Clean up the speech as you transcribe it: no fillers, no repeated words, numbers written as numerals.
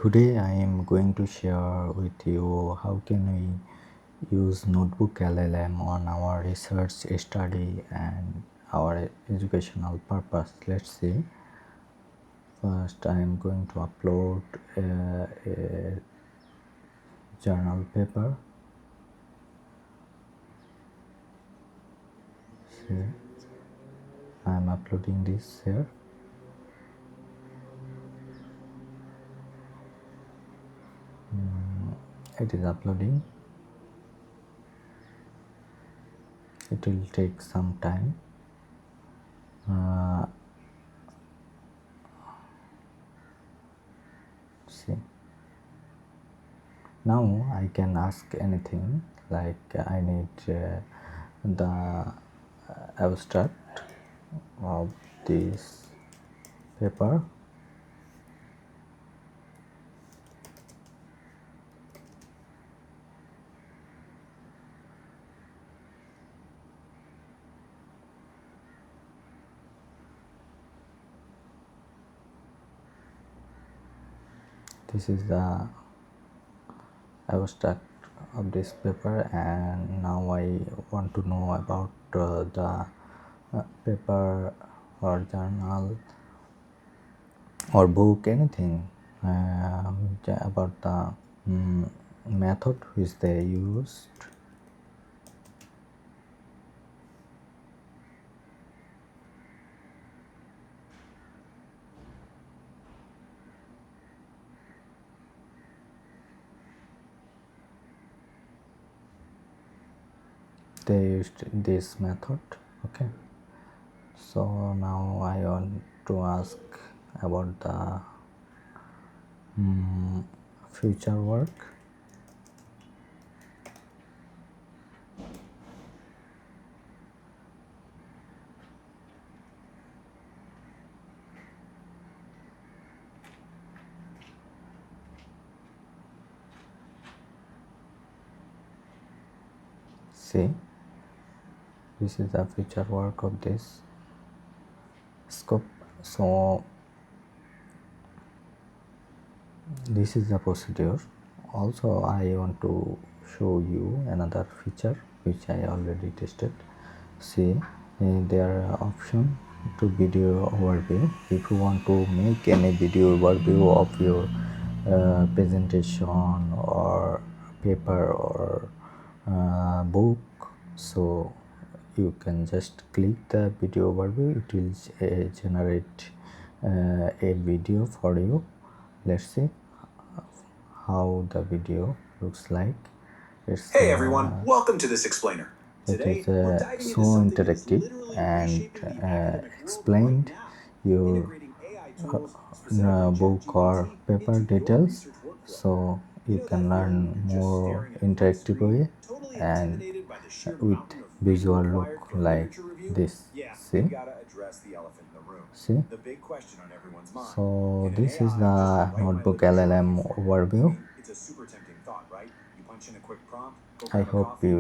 Today I am going to share with you how can we use NotebookLM on our research study and our educational purpose. Let's see. First I am going to upload a journal paper. See, I am uploading this here. It is uploading. It will take some time. See, now I can ask anything, like I need the abstract of this paper. This is the abstract of this paper, and now I want to know about the paper or journal or book, anything about the method which they used. They used this method. Okay, so now I want to ask about the future work. See, this is the future work of this scope. So this is the procedure. Also I want to show you another feature which I already tested. See, there are option to video overview. If you want to make any video overview of your presentation or paper or book, so you can just click the video overview. It will generate a video for you. Let's see how the video looks like. It's Hey everyone, welcome to this explainer. Today, it is so interactive and explained your book or paper details, so you can learn more interactive way and with visual look like this. See, so this is the NotebookLM overview. I hope you